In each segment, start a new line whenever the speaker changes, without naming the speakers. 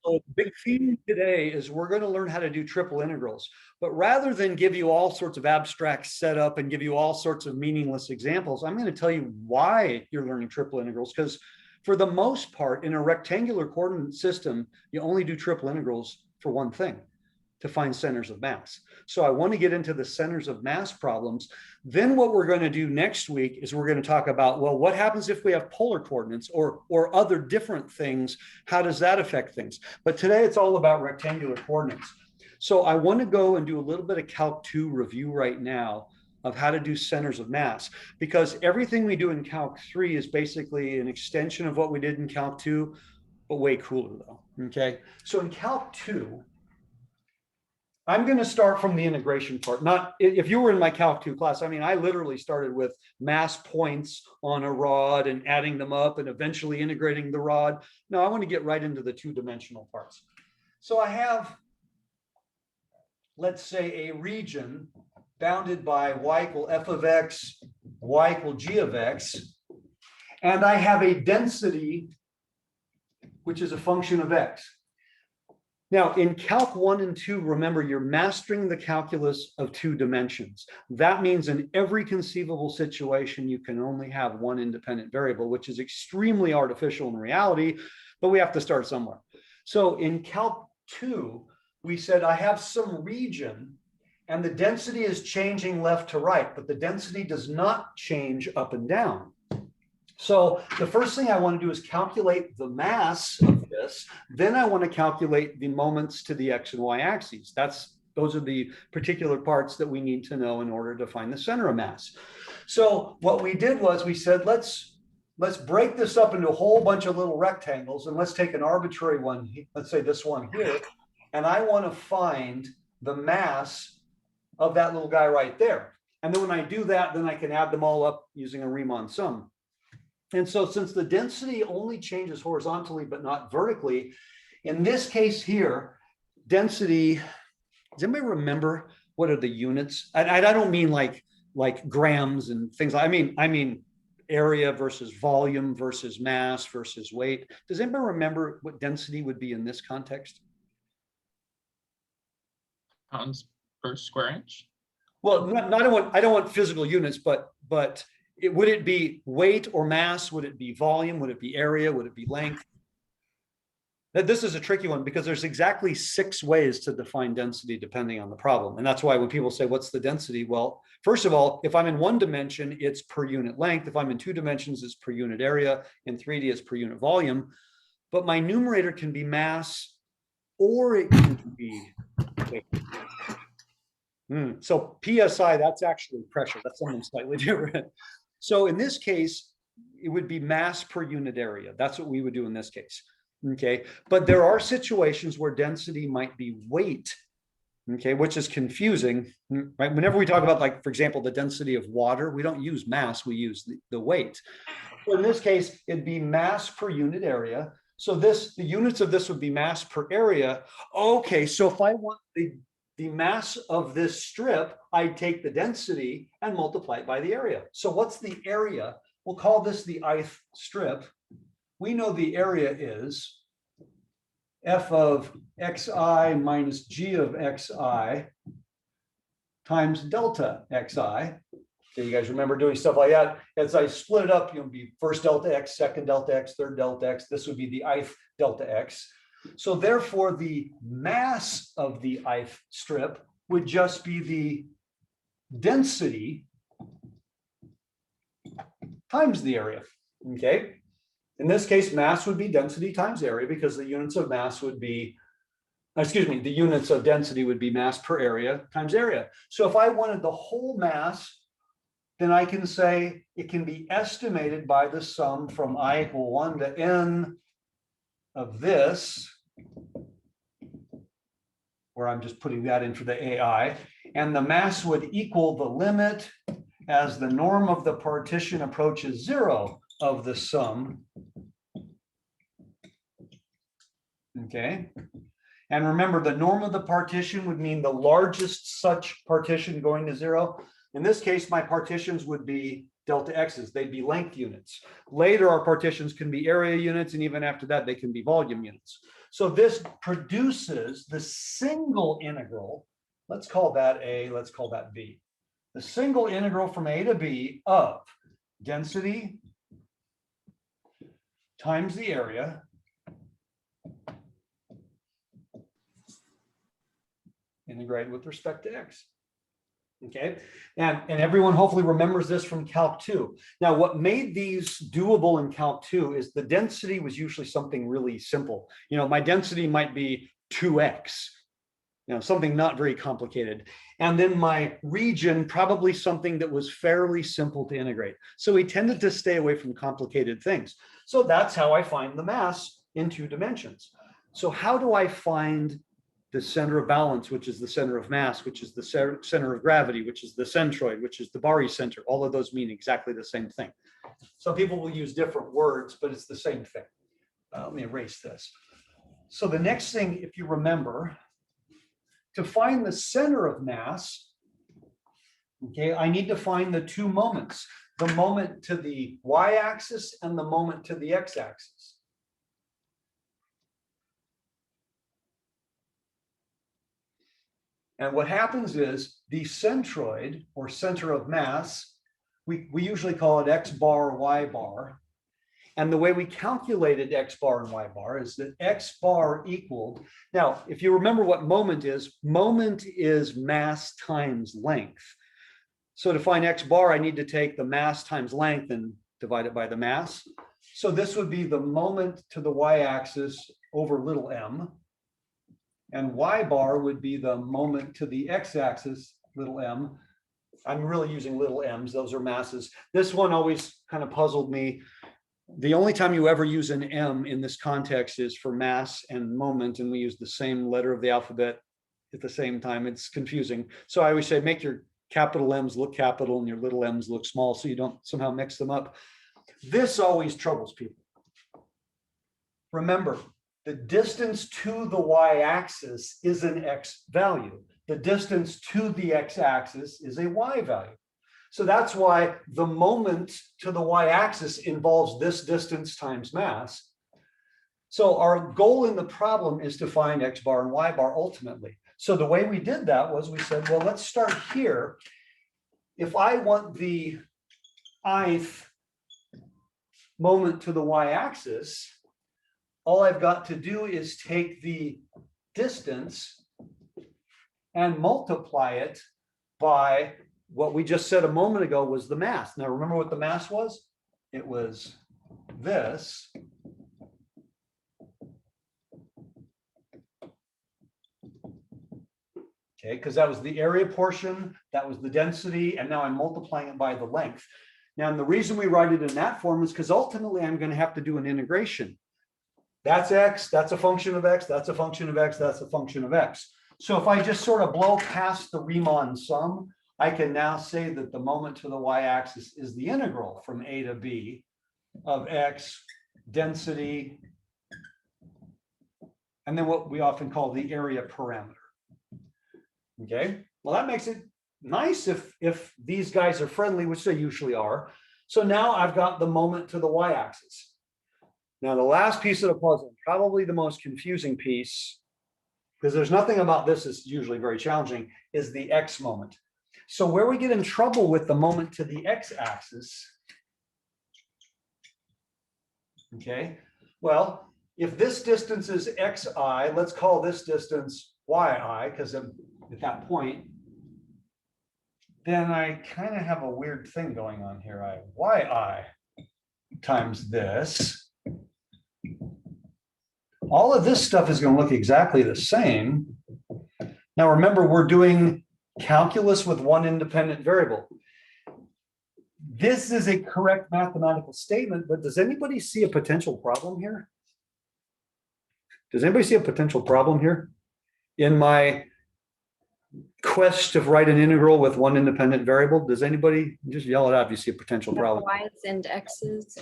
So the big theme today is we're going to learn how to do triple integrals. But rather than give you all sorts of abstract setup and give you all sorts of meaningless examples, I'm going to tell you why you're learning triple integrals. Because for the most part, in a rectangular coordinate system, you only do triple integrals for one thing, to find centers of mass. So I want to get into the centers of mass problems. Then what we're going to do next week is we're going to talk about, well, what happens if we have polar coordinates or other different things? How does that affect things? But today it's all about rectangular coordinates. So I want to go and do a little bit of Calc 2 review right now of how to do centers of mass, because everything we do in Calc 3 is basically an extension of what we did in Calc 2, but way cooler though, okay? So in Calc 2, I'm going to start from the integration part. Not if you were in my Calc 2 class, I mean, I literally started with mass points on a rod and adding them up and eventually integrating the rod. No, I want to get right into the two-dimensional parts. So I have, let's say, a region bounded by y equal f of x, y equal g of x, and I have a density, which is a function of x. Now, in Calc 1 and 2, remember, you're mastering the calculus of two dimensions. That means in every conceivable situation, you can only have one independent variable, which is extremely artificial in reality, but we have to start somewhere. So in Calc 2, we said I have some region, and the density is changing left to right, but the density does not change up and down. So the first thing I want to do is calculate the mass of this. Then I want to calculate the moments to the x and y axes. Those are the particular parts that we need to know in order to find the center of mass. So what we did was we said, let's break this up into a whole bunch of little rectangles, and let's take an arbitrary one. Let's say this one here. And I want to find the mass of that little guy right there. And then when I do that, then I can add them all up using a Riemann sum. And so since the density only changes horizontally, but not vertically, in this case here, density, does anybody remember what are the units? I don't mean like grams and things. I mean area versus volume versus mass versus weight. Does anybody remember what density would be in this context?
Pounds per square inch?
Well, I don't want physical units, but would it be weight or mass? Would it be volume? Would it be area? Would it be length? This is a tricky one because there's exactly 6 ways to define density depending on the problem. And that's why when people say, what's the density? Well, first of all, if I'm in 1 dimension, it's per unit length. If I'm in 2 dimensions, it's per unit area. In 3D, it's per unit volume. But my numerator can be mass or it can be weight. So PSI, that's actually pressure. That's something slightly different. So in this case, it would be mass per unit area. That's what we would do in this case. Okay. But there are situations where density might be weight. Okay. Which is confusing, right? Whenever we talk about, like, for example, the density of water, we don't use mass, we use the weight. So in this case, it'd be mass per unit area. So the units of this would be mass per area. Okay. So if I want the mass of this strip, I take the density and multiply it by the area. So what's the area? We'll call this the ith strip. We know the area is f of xi minus g of xi times delta xi. Okay, you guys remember doing stuff like that? As I split it up, it'll be first delta x, second delta x, third delta x. This would be the ith delta x. So therefore, the mass of the ith strip would just be the density times the area, okay? In this case, mass would be density times area because the units of mass would be, the units of density would be mass per area times area. So if I wanted the whole mass, then I can say it can be estimated by the sum from I equal 1 to n of this, where I'm just putting that in for the AI, and the mass would equal the limit as the norm of the partition approaches 0 of the sum. Okay. And remember, the norm of the partition would mean the largest such partition going to 0. In this case, my partitions would be delta x's, they'd be length units. Later, our partitions can be area units, and even after that, they can be volume units. So this produces the single integral. Let's call that A, let's call that B. The single integral from A to B of density times the area integrated with respect to x. Okay, and everyone hopefully remembers this from Calc 2. Now, what made these doable in Calc 2 is the density was usually something really simple. You know, my density might be 2x, you know, something not very complicated. And then my region, probably something that was fairly simple to integrate. So we tended to stay away from complicated things. So that's how I find the mass in 2 dimensions. So how do I find the center of balance, which is the center of mass, which is the center of gravity, which is the centroid, which is the barycenter? All of those mean exactly the same thing. Some people will use different words, but it's the same thing. Let me erase this. So the next thing, if you remember, to find the center of mass, okay, I need to find the 2 moments, the moment to the y-axis and the moment to the x-axis. And what happens is the centroid, or center of mass, we usually call it x bar or y bar. And the way we calculated x bar and y bar is that x bar equaled, now, if you remember what moment is mass times length. So to find x bar, I need to take the mass times length and divide it by the mass. So this would be the moment to the y-axis over little m. And y bar would be the moment to the x-axis, little m. I'm really using little m's, those are masses. This one always kind of puzzled me. The only time you ever use an m in this context is for mass and moment, and we use the same letter of the alphabet at the same time. It's confusing. So I always say, make your capital M's look capital and your little m's look small, so you don't somehow mix them up. This always troubles people. Remember, the distance to the y-axis is an x value. The distance to the x-axis is a y value. So that's why the moment to the y-axis involves this distance times mass. So our goal in the problem is to find x bar and y bar ultimately. So the way we did that was we said, well, let's start here. If I want the ith moment to the y-axis, all I've got to do is take the distance and multiply it by what we just said a moment ago was the mass. Now, remember what the mass was? It was this. Okay, because that was the area portion, that was the density, and now I'm multiplying it by the length. Now, and the reason we write it in that form is because ultimately I'm going to have to do an integration. That's x, that's a function of x, that's a function of x, that's a function of x. So if I just sort of blow past the Riemann sum, I can now say that the moment to the y-axis is the integral from a to b of x density, and then what we often call the area parameter. Okay, well, that makes it nice if these guys are friendly, which they usually are. So now I've got the moment to the y-axis. Now, the last piece of the puzzle, probably the most confusing piece, because there's nothing about this that's usually very challenging, is the x moment. So where we get in trouble with the moment to the x-axis, okay, well, if this distance is xi, let's call this distance yi, because at that point, then I kind of have a weird thing going on here. I have yi times this. All of this stuff is going to look exactly the same. Now, remember, we're doing calculus with one independent variable. This is a correct mathematical statement, but does anybody see a potential problem here? Does anybody see a potential problem here in my quest to write an integral with one independent variable? Does anybody just yell it out if you see a potential problem?
Y's and x's.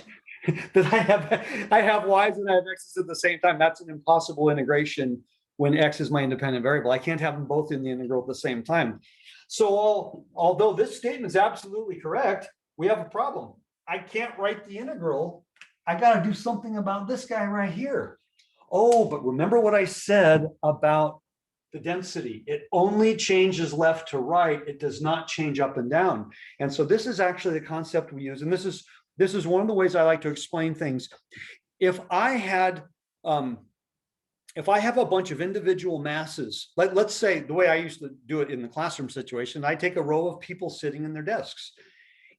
That I have y's and I have x's at the same time. That's an impossible integration when x is my independent variable. I can't have them both in the integral at the same time. So although this statement is absolutely correct, we have a problem. I can't write the integral. I got to do something about this guy right here. Oh, but remember what I said about the density. It only changes left to right. It does not change up and down. And so this is actually the concept we use. And this is one of the ways I like to explain things. If I have a bunch of individual masses, let's say the way I used to do it in the classroom situation, I take a row of people sitting in their desks.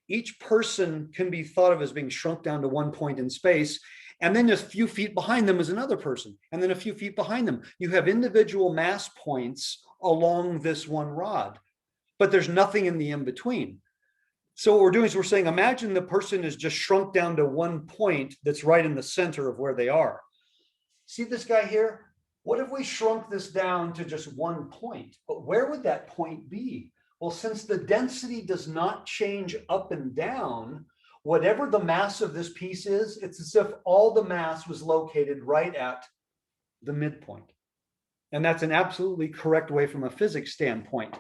Each person can be thought of as being shrunk down to one point in space. And then just a few feet behind them is another person. And then a few feet behind them, you have individual mass points along this one rod, but there's nothing in the in-between. So what we're doing is we're saying, imagine the person is just shrunk down to one point that's right in the center of where they are. See this guy here? What if we shrunk this down to just one point? But where would that point be? Well, since the density does not change up and down, whatever the mass of this piece is, it's as if all the mass was located right at the midpoint. And that's an absolutely correct way from a physics standpoint.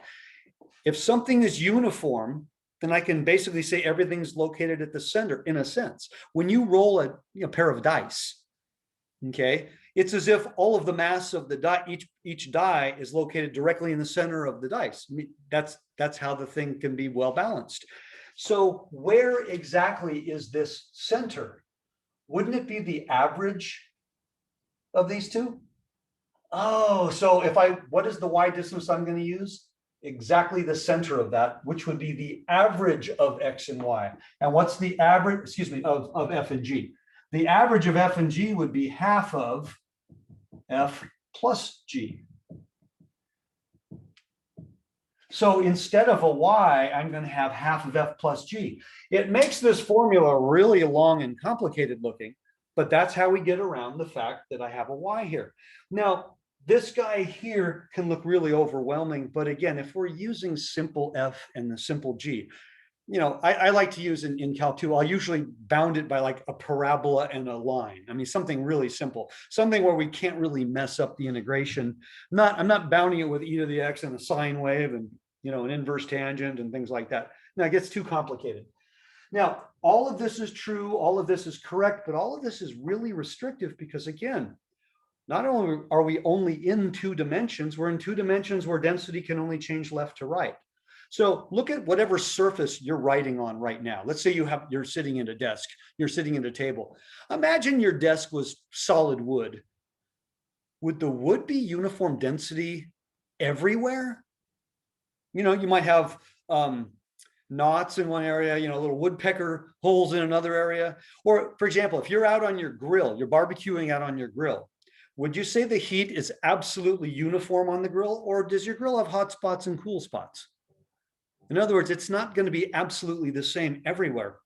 If something is uniform, then I can basically say everything's located at the center in a sense. When you roll a pair of dice, okay, it's as if all of the mass of the die, each die is located directly in the center of the dice. I mean, that's how the thing can be well balanced. So where exactly is this center? Wouldn't it be the average of these two? Oh, so what is the y distance I'm going to use? Exactly the center of that, which would be the average of x and y. And what's the average, of f and g? The average of f and g would be half of f plus g. So instead of a y, I'm going to have half of f plus g. It makes this formula really long and complicated looking, but that's how we get around the fact that I have a y here. Now, this guy here can look really overwhelming, but again, if we're using simple f and the simple g, I like to use in Calc 2, I'll usually bound it by like a parabola and a line. I mean, something really simple, something where we can't really mess up the integration. I'm not bounding it with e to the x and a sine wave and, an inverse tangent and things like that. Now it gets too complicated. Now, all of this is true, all of this is correct, but all of this is really restrictive because again, not only are we only in 2 dimensions, we're in 2 dimensions where density can only change left to right. So look at whatever surface you're writing on right now. Let's say you're sitting at a desk, you're sitting at a table. Imagine your desk was solid wood. Would the wood be uniform density everywhere? You might have knots in one area, little woodpecker holes in another area. Or for example, if you're out on your grill, you're barbecuing out on your grill, would you say the heat is absolutely uniform on the grill, or does your grill have hot spots and cool spots? In other words, it's not going to be absolutely the same everywhere.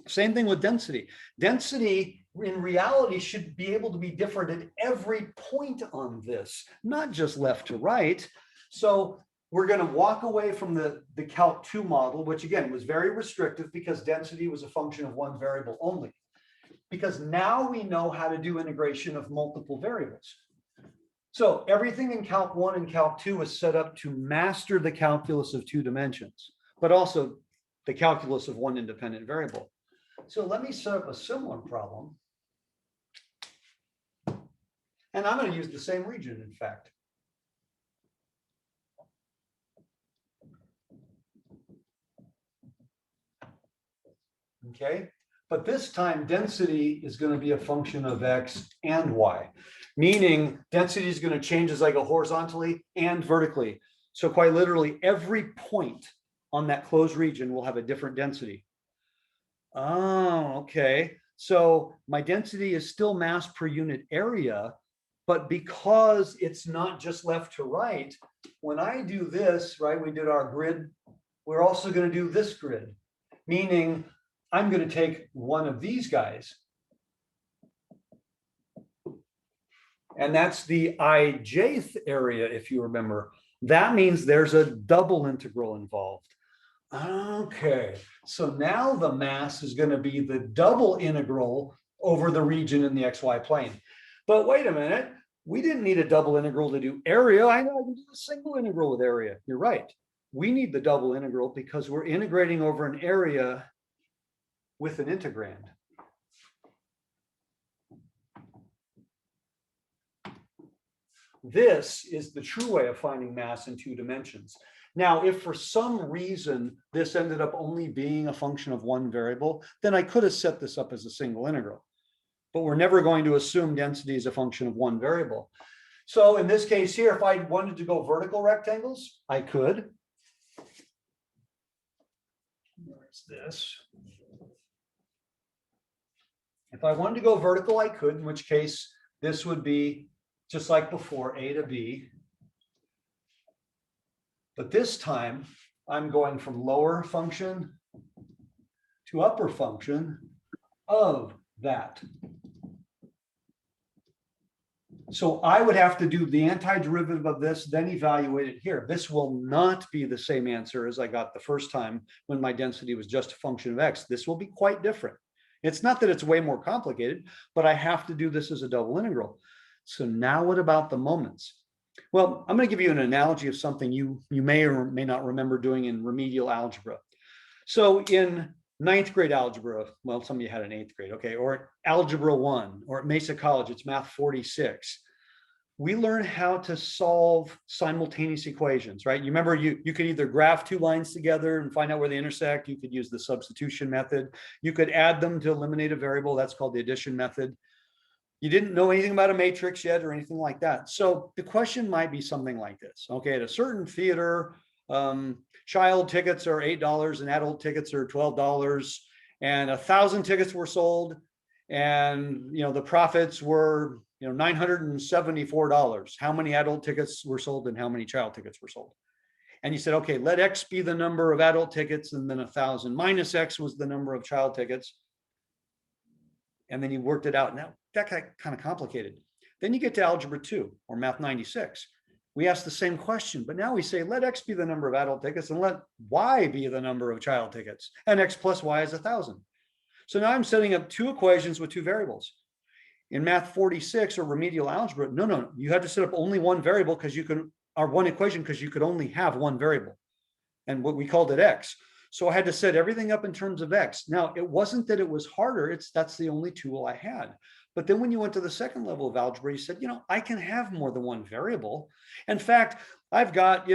Same thing with density. Density in reality should be able to be different at every point on this, not just left to right. So we're going to walk away from the Calc 2 model, which again was very restrictive because density was a function of one variable only. Because now we know how to do integration of multiple variables. So everything in Calc 1 and Calc 2 is set up to master the calculus of 2 dimensions, but also the calculus of one independent variable. So let me set up a similar problem. And I'm going to use the same region, in fact. Okay. But this time density is going to be a function of x and y, meaning density is going to change as I go horizontally and vertically. So quite literally every point on that closed region will have a different density. Oh, okay. So my density is still mass per unit area, but because it's not just left to right, when I do this, right, we did our grid, we're also going to do this grid, meaning I'm going to take one of these guys, and that's the ijth area, if you remember. That means there's a double integral involved. Okay, so now the mass is going to be the double integral over the region in the xy plane. But wait a minute, we didn't need a double integral to do area. I know I can do a single integral with area. You're right. We need the double integral because we're integrating over an area with an integrand. This is the true way of finding mass in 2 dimensions. Now, if for some reason this ended up only being a function of 1 variable, then I could have set this up as a single integral. But we're never going to assume density is a function of 1 variable. So in this case here, if I wanted to go vertical rectangles, I could. Where's this? If I wanted to go vertical, I could, in which case this would be just like before, A to B. But this time, I'm going from lower function to upper function of that. So I would have to do the antiderivative of this, then evaluate it here. This will not be the same answer as I got the first time when my density was just a function of x. This will be quite different. It's not that it's way more complicated, but I have to do this as a double integral. So now what about the moments? Well, I'm going to give you an analogy of something you may or may not remember doing in remedial algebra. So in 9th grade algebra, well, some of you had an 8th grade, okay, or algebra 1, or at Mesa College, it's math 46. We learn how to solve simultaneous equations, right? You remember you could either graph 2 lines together and find out where they intersect. You could use the substitution method. You could add them to eliminate a variable. That's called the addition method. You didn't know anything about a matrix yet or anything like that. So the question might be something like this. Okay, at a certain theater, child tickets are $8 and adult tickets are $12, and 1,000 tickets were sold, and the profits were $974. How many adult tickets were sold and how many child tickets were sold? And you said, okay, let X be the number of adult tickets, and then 1,000 minus X was the number of child tickets. And then you worked it out. Now that got kind of complicated. Then you get to algebra 2 or math 96. We ask the same question, but now we say, let X be the number of adult tickets and let Y be the number of child tickets. And X plus Y is 1,000. So now I'm setting up 2 equations with 2 variables. In math 46 or remedial algebra, no, you had to set up only 1 variable because you can, or 1 equation because you could only have 1 variable. And what we called it X. So I had to set everything up in terms of X. Now, it wasn't that it was harder, that's the only tool I had. But then when you went to the second level of algebra, you said, I can have more than 1 variable. In fact, I've got,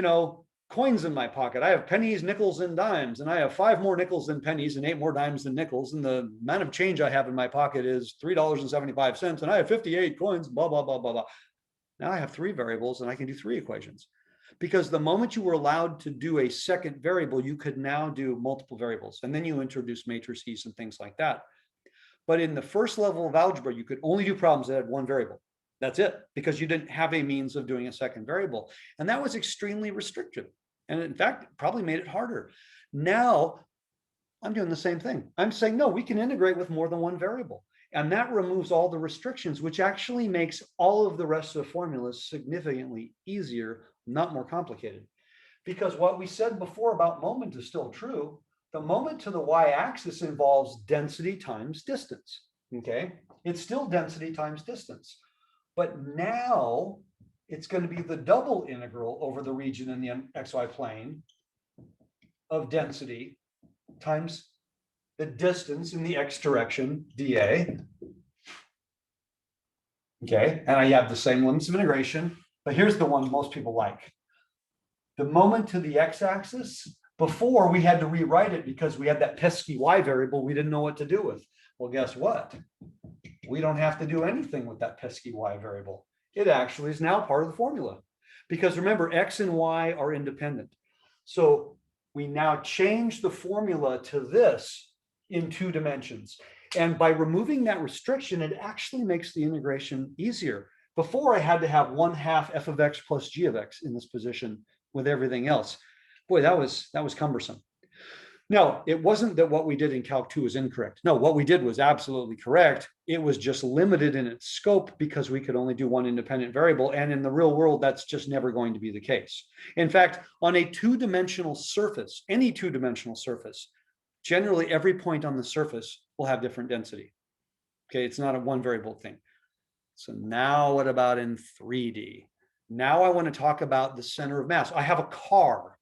coins in my pocket. I have pennies, nickels, and dimes, and I have 5 more nickels than pennies and 8 more dimes than nickels. And the amount of change I have in my pocket is $3.75, and I have 58 coins, blah, blah, blah, blah, blah. Now I have 3 variables and I can do 3 equations. Because the moment you were allowed to do a second variable, you could now do multiple variables. And then you introduce matrices and things like that. But in the first level of algebra, you could only do problems that had 1 variable. That's it, because you didn't have a means of doing a second variable. And that was extremely restrictive. And in fact, it probably made it harder. Now, I'm doing the same thing. I'm saying, no, we can integrate with more than 1 variable. And that removes all the restrictions, which actually makes all of the rest of the formulas significantly easier, not more complicated. Because what we said before about moment is still true. The moment to the y-axis involves density times distance, okay? It's still density times distance. But now it's going to be the double integral over the region in the xy plane of density times the distance in the x direction, dA. Okay, and I have the same limits of integration, but here's the one most people like. The moment to the x-axis, before we had to rewrite it because we had that pesky y variable we didn't know what to do with. Well, guess what? We don't have to do anything with that pesky y variable. It actually is now part of the formula. Because remember, x and y are independent. So we now change the formula to this in 2 dimensions. And by removing that restriction, it actually makes the integration easier. Before I had to have 1/2 f of x plus g of x in this position with everything else. Boy, that was cumbersome. No, it wasn't that what we did in Calc 2 was incorrect. No, what we did was absolutely correct. It was just limited in its scope because we could only do 1 independent variable. And in the real world, that's just never going to be the case. In fact, on a 2-dimensional surface, any 2-dimensional surface, generally every point on the surface will have different density. Okay, it's not a 1 variable thing. So now what about in 3D? Now I want to talk about the center of mass. I have a car.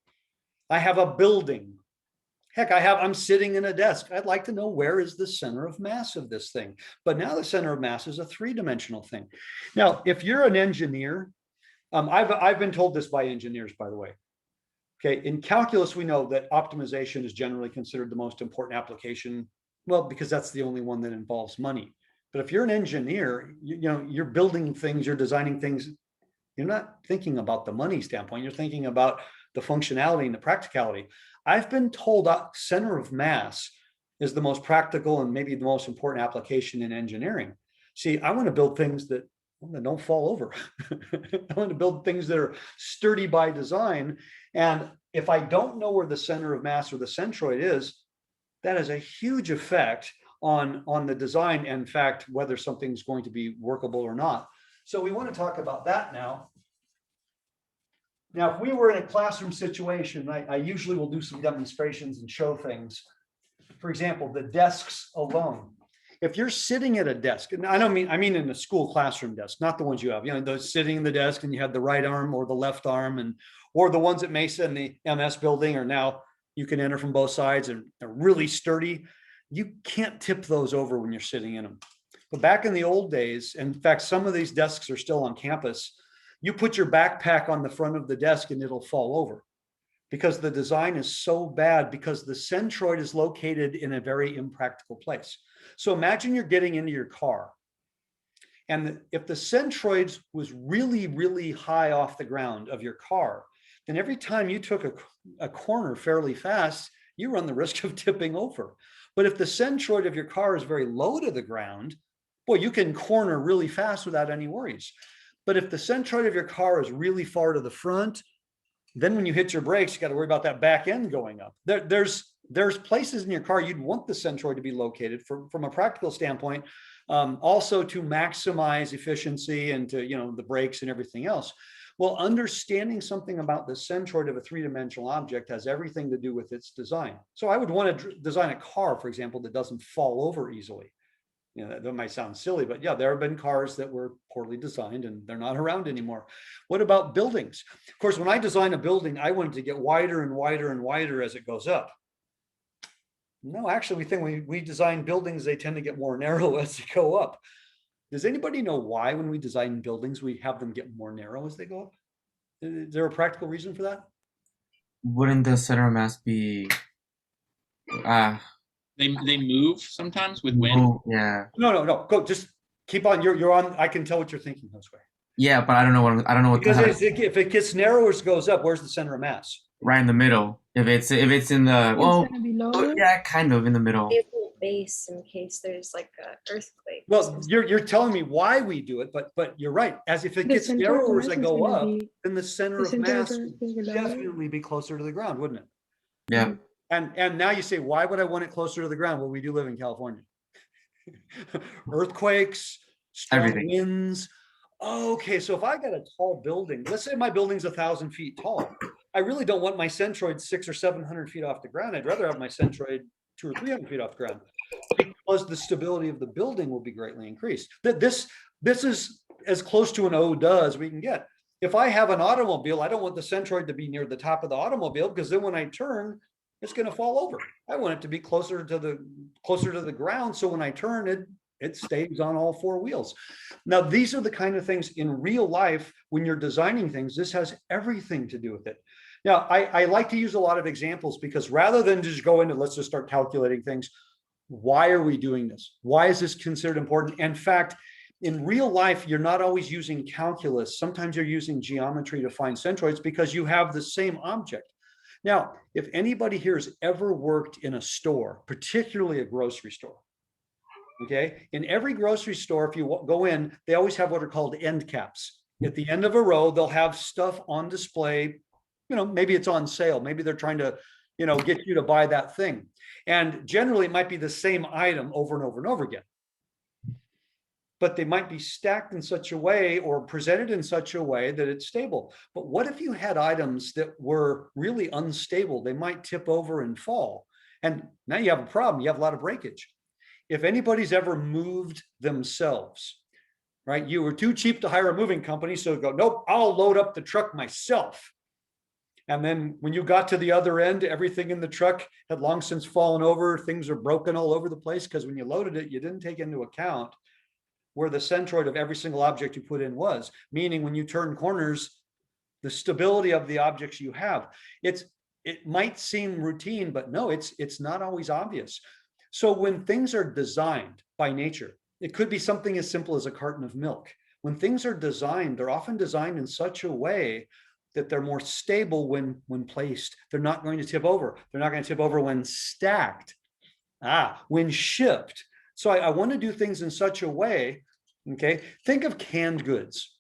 I have a building. Heck, I'm sitting in a desk. I'd like to know where is the center of mass of this thing. But now the center of mass is a three-dimensional thing. Now, if you're an engineer, I've been told this by engineers, by the way. Okay, in calculus, we know that optimization is generally considered the most important application. Well, because that's the only one that involves money. But if you're an engineer, you're building things, you're designing things. You're not thinking about the money standpoint. You're thinking about the functionality and the practicality. I've been told center of mass is the most practical and maybe the most important application in engineering. See, I want to build things that don't fall over. I want to build things that are sturdy by design. And if I don't know where the center of mass or the centroid is, that has a huge effect on the design, and in fact, whether something's going to be workable or not. So we want to talk about that now. Now, if we were in a classroom situation, I usually will do some demonstrations and show things. For example, the desks alone. If you're sitting at a desk, and I mean in a school classroom desk, not the ones you have, those sitting in the desk and you have the right arm or the left arm, or the ones at Mesa in the MS building, or now you can enter from both sides and they're really sturdy. You can't tip those over when you're sitting in them. But back in the old days, in fact, some of these desks are still on campus, you put your backpack on the front of the desk and it'll fall over because the design is so bad, because the centroid is located in a very impractical place. So imagine you're getting into your car, and if the centroid was really, really high off the ground of your car, then every time you took a corner fairly fast, you run the risk of tipping over. But if the centroid of your car is very low to the ground, boy, you can corner really fast without any worries. But if the centroid of your car is really far to the front, then when you hit your brakes, you got to worry about that back end going up. There's places in your car you'd want the centroid to be located from a practical standpoint, also to maximize efficiency and to the brakes and everything else. Well, understanding something about the centroid of a three-dimensional object has everything to do with its design. So I would want to design a car, for example, that doesn't fall over easily. That might sound silly, but yeah, there have been cars that were poorly designed and they're not around anymore. What about buildings? Of course, when I design a building, I want it to get wider and wider and wider as it goes up. No, actually, we think we design buildings, they tend to get more narrow as they go up. Does anybody know why when we design buildings, we have them get more narrow as they go up? Is there a practical reason for that?
Wouldn't the center of mass be
They move sometimes with wind.
yeah.
No. Go, just keep on. You're on. I can tell what you're thinking, Josue.
Yeah, but I don't know what
Because if it gets narrower as it goes up, where's the center of mass?
right in the middle. If it's in the yeah, kind of in the middle.
Stable base in case there's like an earthquake.
Well, you're telling me why we do it, but you're right. As if it gets narrower as I go up, then the center of mass would definitely be closer to the ground, wouldn't it?
Yeah.
And now you say, why would I want it closer to the ground? Well, we do live in California. Earthquakes, strong winds. Okay, so if I got a tall building, let's say my building's 1,000 feet tall, I really don't want my centroid 600 or 700 feet off the ground. I'd rather have my centroid 200 or 300 feet off the ground, because the stability of the building will be greatly increased. This is as close to an ODA as we can get. If I have an automobile, I don't want the centroid to be near the top of the automobile, because then when I turn, it's going to fall over. I want it to be closer to the ground, so when I turn it stays on all four wheels. Now, these are the kind of things in real life, when you're designing things, this has everything to do with it. Now, I like to use a lot of examples, because rather than just go into, let's just start calculating things, why are we doing this? Why is this considered important? In fact, in real life, you're not always using calculus. Sometimes you're using geometry to find centroids, because you have the same object. Now, if anybody here has ever worked in a store, particularly a grocery store, okay, in every grocery store, if you go in, they always have what are called end caps. At the end of a row, they'll have stuff on display. Maybe it's on sale. Maybe they're trying to, get you to buy that thing. And generally, it might be the same item over and over and over again. But they might be stacked in such a way or presented in such a way that it's stable. But what if you had items that were really unstable? They might tip over and fall. And now you have a problem. You have a lot of breakage. If anybody's ever moved themselves, right? You were too cheap to hire a moving company, so go, nope, I'll load up the truck myself. And then when you got to the other end, everything in the truck had long since fallen over. Things are broken all over the place because when you loaded it, you didn't take into account where the centroid of every single object you put in was, meaning when you turn corners, the stability of the objects you have. It might seem routine, but no, it's not always obvious. So when things are designed by nature, it could be something as simple as a carton of milk. When things are designed, they're often designed in such a way that they're more stable when placed. They're not going to tip over. They're not going to tip over when stacked, when shipped. So I want to do things in such a way, okay? Think of canned goods,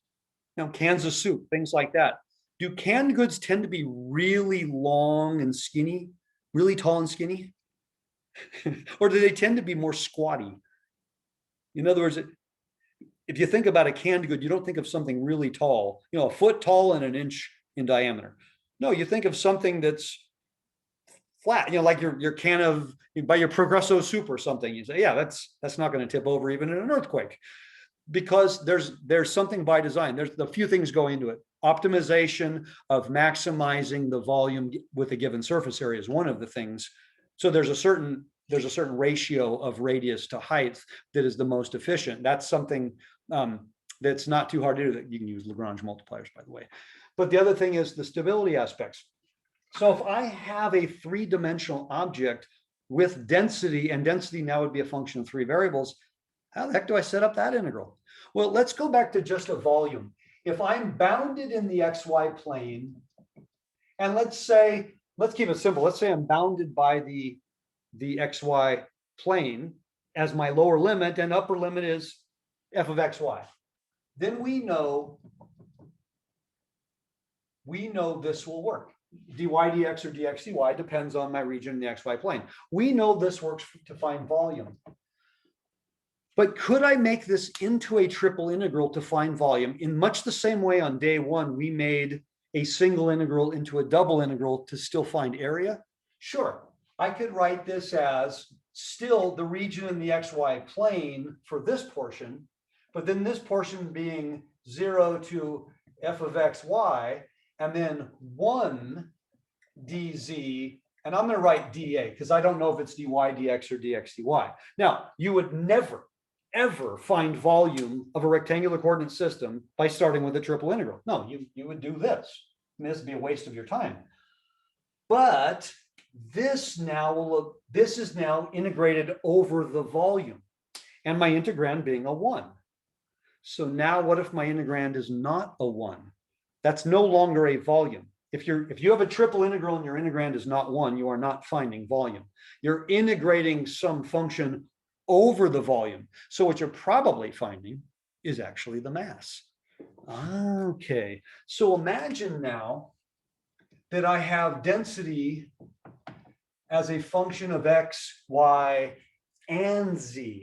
cans of soup, things like that. Do canned goods tend to be really long and skinny, really tall and skinny? Or do they tend to be more squatty? In other words, if you think about a canned good, you don't think of something really tall, a foot tall and an inch in diameter. No, you think of something that's flat, like your can of, buy your Progresso soup or something. You say, yeah, that's not going to tip over even in an earthquake, because there's something by design. There's a few things going into it. Optimization of maximizing the volume with a given surface area is one of the things. So there's a certain ratio of radius to height that is the most efficient. That's something that's not too hard to do. That you can use Lagrange multipliers, by the way. But the other thing is the stability aspects. So if I have a three-dimensional object with density, and density now would be a function of three variables, how the heck do I set up that integral? Well, let's go back to just a volume. If I'm bounded in the XY plane, and let's keep it simple. Let's say I'm bounded by the XY plane as my lower limit, and upper limit is f of xy. Then we know this will work. dy dx or dx dy depends on my region in the xy plane. We know this works to find volume. But could I make this into a triple integral to find volume in much the same way on day one we made a single integral into a double integral to still find area? Sure. I could write this as still the region in the xy plane for this portion, but then this portion being 0 to f of xy, and then 1 dz, and I'm going to write dA because I don't know if it's dy dx or dx dy. Now, you would never, ever find volume of a rectangular coordinate system by starting with a triple integral. No, you would do this. And this would be a waste of your time. But this is now integrated over the volume, and my integrand being a 1. So now what if my integrand is not a 1? That's no longer a volume. If you have a triple integral and your integrand is not 1, you are not finding volume. You're integrating some function over the volume. So what you're probably finding is actually the mass. Okay, so imagine now that I have density as a function of x, y, and z.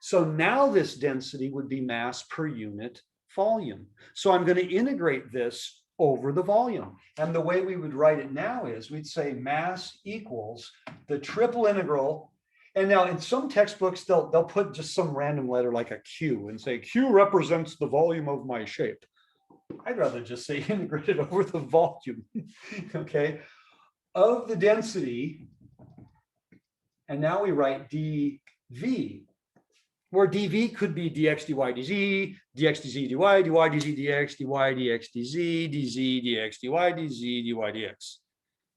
So now this density would be mass per unit volume. So I'm going to integrate this over the volume. And the way we would write it now is we'd say mass equals the triple integral. And now in some textbooks, they'll put just some random letter like a Q and say Q represents the volume of my shape. I'd rather just say integrated over the volume, okay, of the density. And now we write dV, where dV could be dx dy dz, dx dz dy, dy dz dx, dy dx dz, dz dx dy dz, dy dx.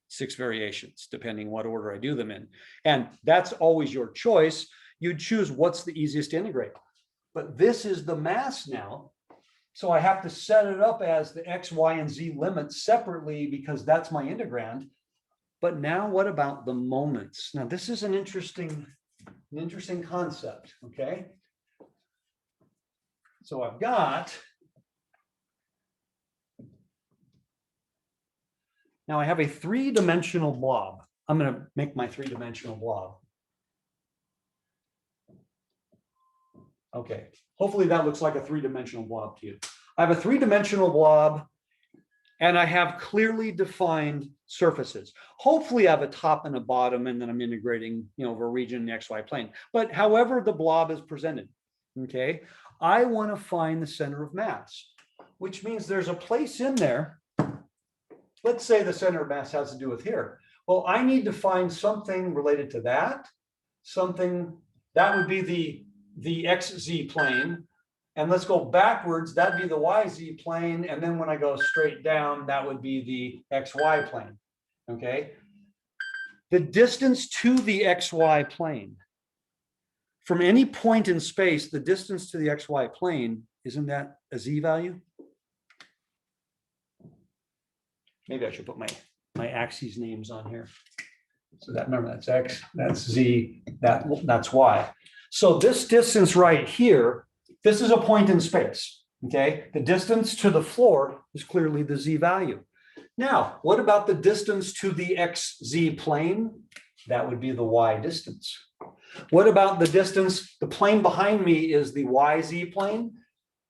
6 variations, depending what order I do them in. And that's always your choice. You choose what's the easiest to integrate. But this is the mass now. So I have to set it up as the x, y, and z limits separately because that's my integrand. But now what about the moments? Now this is an interesting concept, okay? So I've got, now I have a 3-dimensional blob. I'm going to make my 3-dimensional blob. Okay, hopefully that looks like a 3-dimensional blob to you. I have a 3-dimensional blob and I have clearly defined surfaces. Hopefully I have a top and a bottom, and then I'm integrating, over a region in the XY plane. But however the blob is presented, okay, I want to find the center of mass, which means there's a place in there let's say the center of mass has to do with here. Well, I need to find something related to that, something that would be the XZ plane. And let's go backwards, that'd be the YZ plane. And then when I go straight down, that would be the XY plane, okay? The distance to the XY plane, from any point in space, the distance to the XY plane, isn't that a Z value? Maybe I should put my axes names on here. So that, remember, that's X, that's Z, that's Y. So this distance right here, this is a point in space, okay? The distance to the floor is clearly the Z value. Now, what about the distance to the XZ plane? That would be the Y distance. What about the distance? The plane behind me is the YZ plane.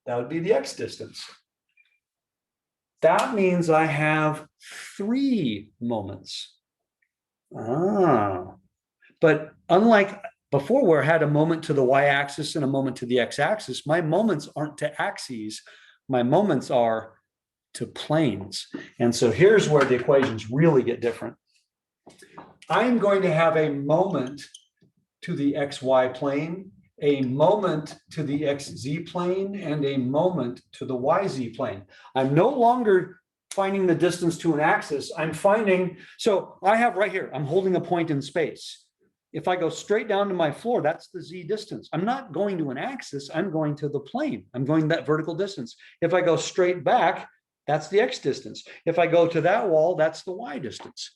That would be the X distance. That means I have 3 moments. But unlike before, where I had a moment to the y-axis and a moment to the x-axis, my moments aren't to axes. My moments are to planes. And so here's where the equations really get different. I'm going to have a moment to the xy plane, a moment to the xz plane, and a moment to the yz plane. I'm no longer finding the distance to an axis. I'm finding, so I have right here, I'm holding a point in space. If I go straight down to my floor, that's the z distance. I'm not going to an axis, I'm going to the plane. I'm going that vertical distance. If I go straight back, that's the x distance. If I go to that wall, that's the y distance.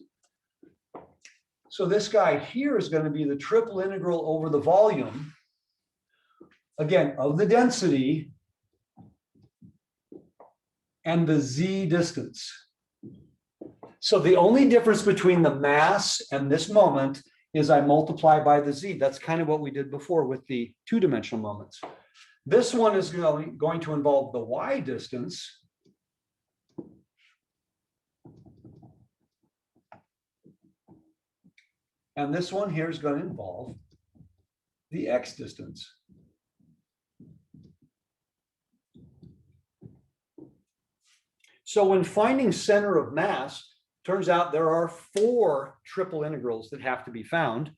So this guy here is going to be the triple integral over the volume, again, of the density and the z distance. So the only difference between the mass and this moment is I multiply by the z. That's kind of what we did before with the two-dimensional moments. This one is going to involve the y distance. And this one here is going to involve the x distance. So when finding center of mass, turns out there are 4 triple integrals that have to be found.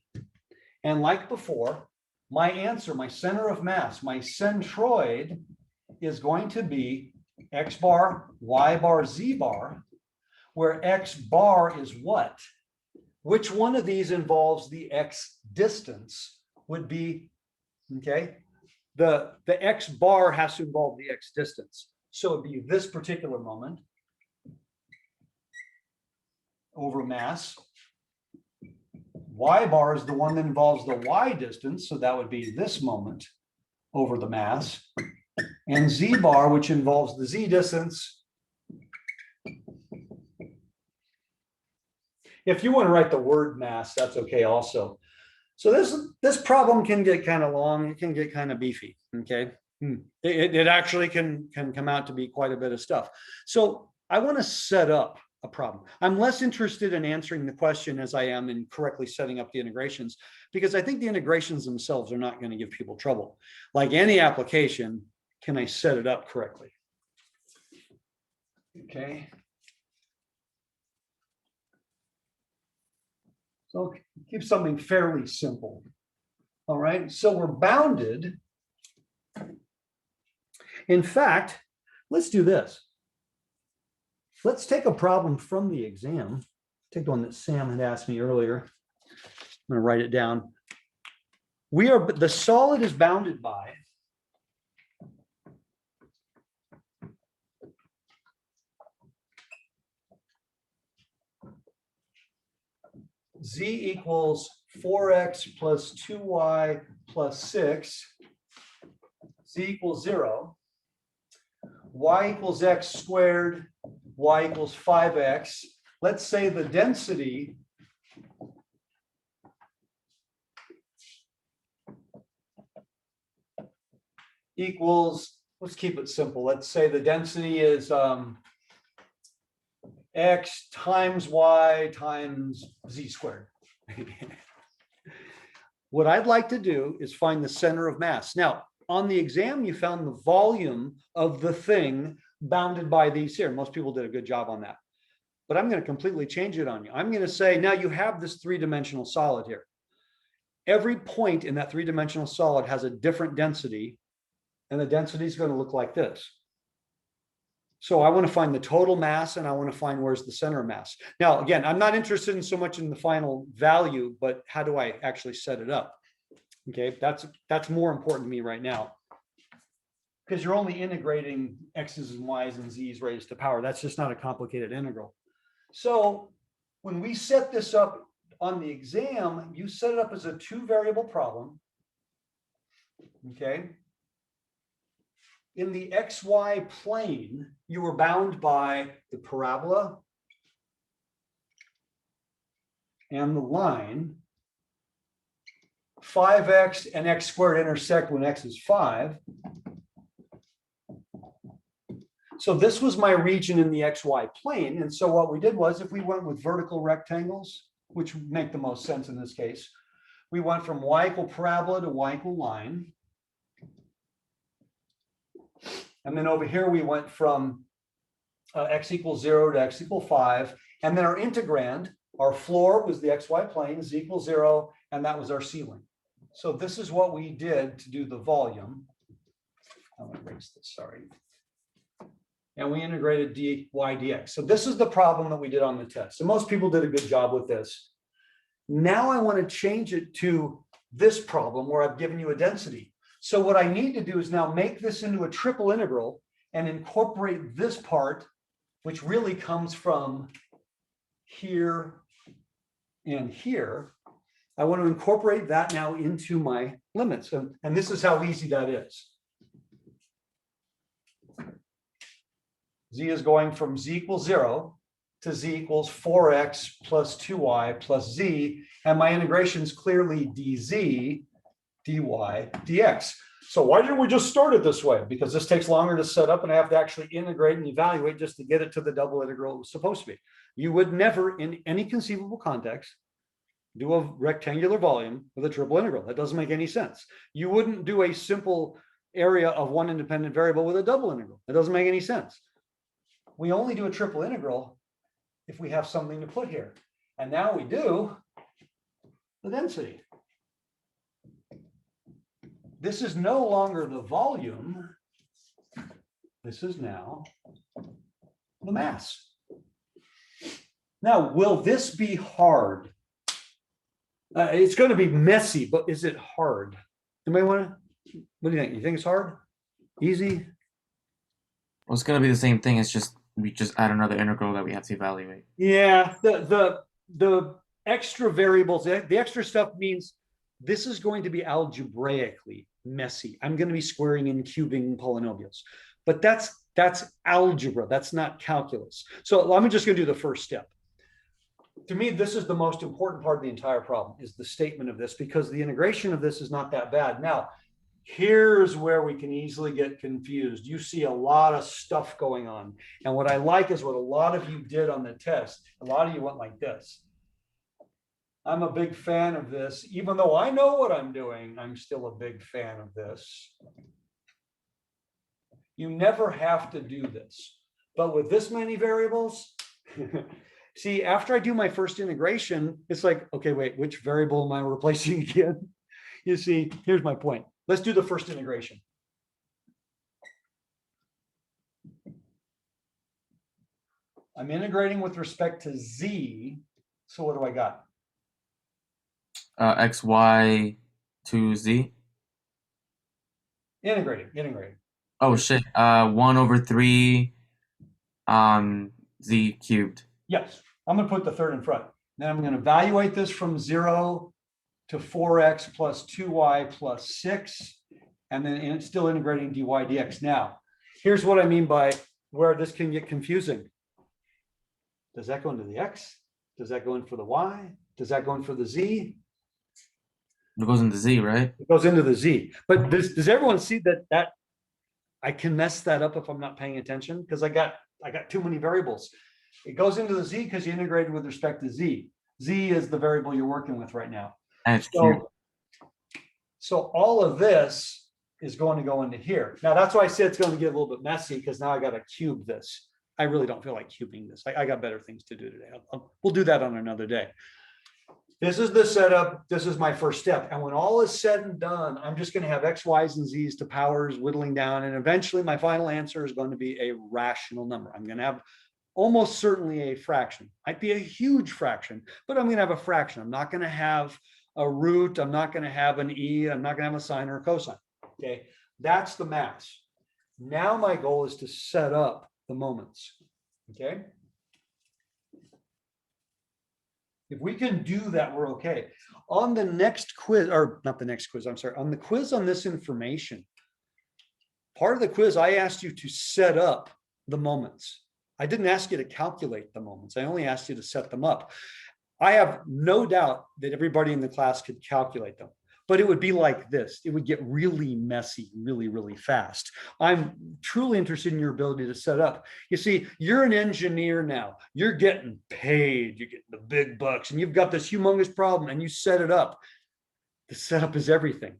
And like before, my answer, my center of mass, my centroid is going to be x bar, y bar, z bar, where x bar is what? Which one of these involves the x distance would be, okay? The x bar has to involve the x distance. So it'd be this particular moment over mass. Y bar is the one that involves the y distance. So that would be this moment over the mass. And z bar, which involves the z distance. If you want to write the word mass, that's okay also. So this problem can get kind of long. It can get kind of beefy, okay? It actually can come out to be quite a bit of stuff. So I want to set up a problem. I'm less interested in answering the question as I am in correctly setting up the integrations, because I think the integrations themselves are not going to give people trouble. Like any application, can I set it up correctly? Okay. So keep something fairly simple. All right, so we're bounded. In fact, let's do this. Let's take a problem from the exam. Take the one that Sam had asked me earlier. I'm going to write it down. The solid is bounded by z equals 4x plus 2y plus 6, z equals 0, y equals x squared, y equals 5x. Let's say the density equals, let's keep it simple. Let's say the density is x times y times z squared. What I'd like to do is find the center of mass. Now, on the exam, you found the volume of the thing bounded by these here. Most people did a good job on that. but I'm going to completely change it on you. I'm going to say, now you have this three-dimensional solid here. Every point in that three-dimensional solid has a different density, and the density is going to look like this. So I want to find the total mass, and I want to find where's the center of mass. Now, again, I'm not interested in so much in the final value, but how do I actually set it up? Okay, that's more important to me right now, because you're only integrating x's and y's and z's raised to power. That's just not a complicated integral. So when we set this up on the exam, you set it up as a two-variable problem. Okay. In the XY plane, you were bound by the parabola and the line. 5x and x squared intersect when x is 5. So this was my region in the XY plane. And so what we did was, if we went with vertical rectangles, which would make the most sense in this case, we went from y equal parabola to y equal line. And then over here, we went from x equals 0 to x equal 5. And then our integrand, our floor was the xy plane, z equals 0, and that was our ceiling. So this is what we did to do the volume. I'll erase this, sorry. And we integrated dy dx. So this is the problem that we did on the test. So most people did a good job with this. Now I want to change it to this problem where I've given you a density. So what I need to do is now make this into a triple integral and incorporate this part, which really comes from here and here. I want to incorporate that now into my limits. And this is how easy that is. Z is going from z equals 0 to z equals 4x plus 2y plus z. And my integration is clearly dz, dy, dx. So why didn't we just start it this way? Because this takes longer to set up and I have to actually integrate and evaluate just to get it to the double integral it was supposed to be. You would never, in any conceivable context, do a rectangular volume with a triple integral. That doesn't make any sense. You wouldn't do a simple area of one independent variable with a double integral. That doesn't make any sense. We only do a triple integral if we have something to put here. And now we do the density. This is no longer the volume. This is now the mass. Now, will this be hard? It's going to be messy, but is it hard? Anybody want to? What do you think? You think it's hard? Easy?
Well, it's going to be the same thing. It's just we just add another integral that we have to evaluate.
Yeah, the extra variables, the extra stuff means this is going to be algebraically messy. I'm going to be squaring and cubing polynomials, but that's algebra. That's not calculus. So I'm just going to do the first step. To me, this is the most important part of the entire problem, is the statement of this, because the integration of this is not that bad. Now, here's where we can easily get confused. You see a lot of stuff going on. And what I like is what a lot of you did on the test. A lot of you went like this. I'm a big fan of this. Even though I know what I'm doing, I'm still a big fan of this. You never have to do this. But with this many variables, see, after I do my first integration, it's like, okay, wait, which variable am I replacing again? You see, here's my point. Let's do the first integration. I'm integrating with respect to z. So what do I got?
XY to z.
Integrating.
Oh shit. 1/3 z cubed.
Yes, I'm going to put the third in front. Then I'm going to evaluate this from 0 to 4x plus 2y plus 6. And then it's still integrating dy dx. Now, here's what I mean by where this can get confusing. Does that go into the x? Does that go in for the y? Does that go in for the z?
It goes into z, right?
It goes into the z. But does everyone see that I can mess that up if I'm not paying attention? Because I got too many variables. It goes into the z because you integrated with respect to z. Z is the variable you're working with right now.
And it's cubed.
So all of this is going to go into here. Now, that's why I said it's going to get a little bit messy, because now I got to cube this. I really don't feel like cubing this. I got better things to do today. We'll do that on another day. This is the setup. This is my first step. And when all is said and done, I'm just going to have X, Y's, and Z's to powers whittling down. And eventually my final answer is going to be a rational number. I'm going to have almost certainly a fraction. Might be a huge fraction, but I'm going to have a fraction. I'm not going to have a root. I'm not going to have an E. I'm not going to have a sine or a cosine. Okay. That's the mass. Now my goal is to set up the moments. Okay. If we can do that, we're okay. On the next quiz, or not the next quiz, I'm sorry, on the quiz on this information, part of the quiz, I asked you to set up the moments. I didn't ask you to calculate the moments. I only asked you to set them up. I have no doubt that everybody in the class could calculate them, but it would be like this. It would get really messy, really, really fast. I'm truly interested in your ability to set up. You see, you're an engineer now. You're getting paid. You're getting the big bucks, and you've got this humongous problem, and you set it up. The setup is everything.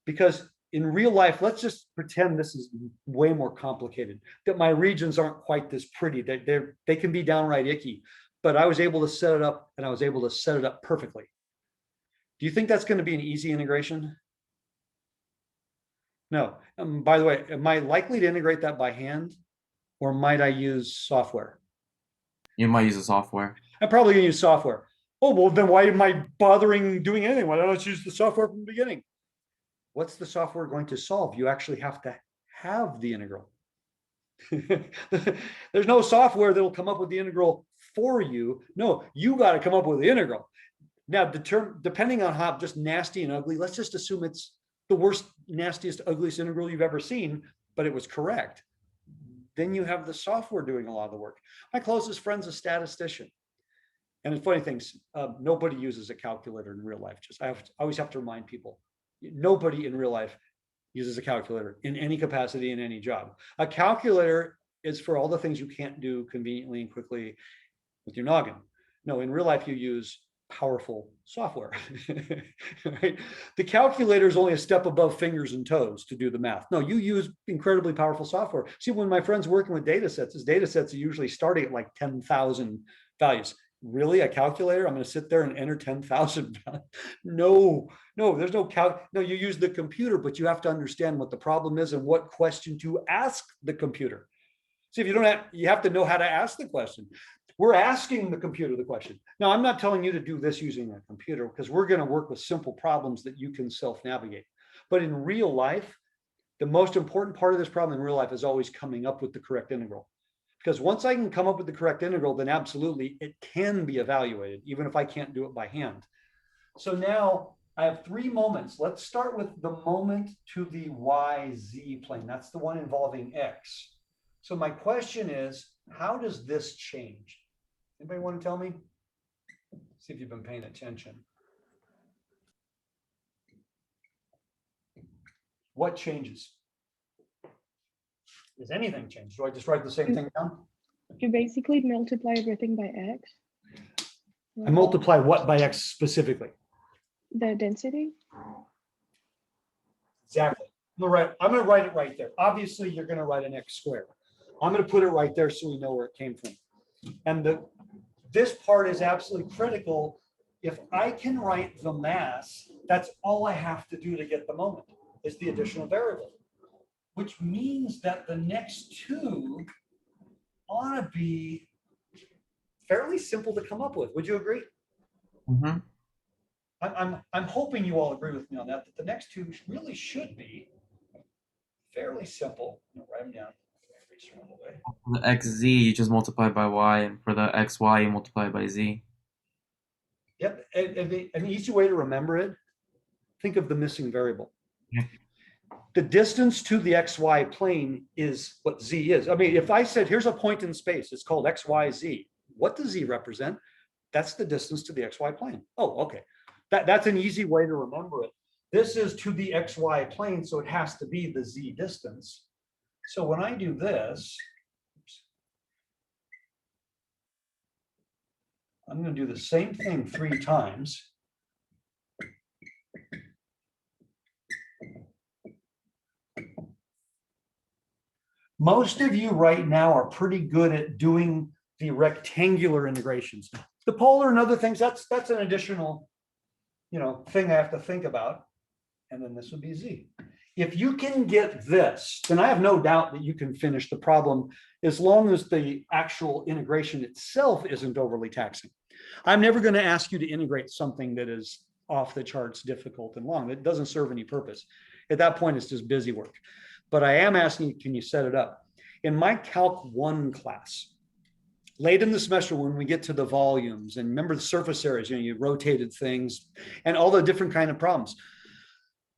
Because in real life, let's just pretend this is way more complicated, that my regions aren't quite this pretty. They can be downright icky, but I was able to set it up, and I was able to set it up perfectly. Do you think that's going to be an easy integration? No. By the way, am I likely to integrate that by hand, or might I use software?
You might use the software.
I'm probably going to use software. Oh, well, then why am I bothering doing anything? Why don't I use the software from the beginning? What's the software going to solve? You actually have to have the integral. There's no software that'll come up with the integral for you. No, you got to come up with the integral. Now, depending on how just nasty and ugly, let's just assume it's the worst, nastiest, ugliest integral you've ever seen, but it was correct. Then you have the software doing a lot of the work. My closest friend's a statistician. And it's funny things, nobody uses a calculator in real life. I always have to remind people, nobody in real life uses a calculator in any capacity in any job. A calculator is for all the things you can't do conveniently and quickly with your noggin. No, in real life, you use powerful software. Right? The calculator is only a step above fingers and toes to do the math. No, you use incredibly powerful software. See, when my friend's working with data sets, his data sets are usually starting at like 10,000 values. Really, a calculator? I'm going to sit there and enter 10,000. No, there's no no, you use the computer, but you have to understand what the problem is and what question to ask the computer. See, if you don't have, you have to know how to ask the question. We're asking the computer the question. Now, I'm not telling you to do this using a computer, because we're going to work with simple problems that you can self-navigate. But in real life, the most important part of this problem in real life is always coming up with the correct integral. Because once I can come up with the correct integral, then absolutely it can be evaluated, even if I can't do it by hand. So now I have 3 moments. Let's start with the moment to the YZ plane. That's the one involving X. So my question is, how does this change? Anybody want to tell me? See if you've been paying attention. What changes? Does anything change? Do I just write the same thing down?
You basically multiply everything by X.
I multiply what by X specifically?
The density.
Exactly. I'm going to write it right there. Obviously, you're going to write an X squared. I'm going to put it right there so we know where it came from. And this part is absolutely critical. If I can write the mass, that's all I have to do to get the moment, is the additional variable, which means that the next 2 ought to be fairly simple to come up with. Would you agree?
Mm-hmm.
I'm hoping you all agree with me on that the next 2 really should be fairly simple. I'll write them down.
For the xz, you just multiply by y, and for the xy, you multiply by z.
Yep. An easy way to remember it, think of the missing variable.
Yeah.
The distance to the XY plane is what Z is. I mean, if I said, here's a point in space, it's called XYZ. What does Z represent? That's the distance to the XY plane. Oh, okay. That's an easy way to remember it. This is to the XY plane, so it has to be the Z distance. So when I do this, I'm going to do the same thing 3 times. Most of you right now are pretty good at doing the rectangular integrations. The polar and other things, that's an additional, thing I have to think about. And then this would be Z. If you can get this, then I have no doubt that you can finish the problem as long as the actual integration itself isn't overly taxing. I'm never going to ask you to integrate something that is off the charts difficult and long. It doesn't serve any purpose. At that point, it's just busy work. But I am asking you, can you set it up? In my Calc 1 class, late in the semester, when we get to the volumes, and remember the surface areas, you rotated things and all the different kind of problems.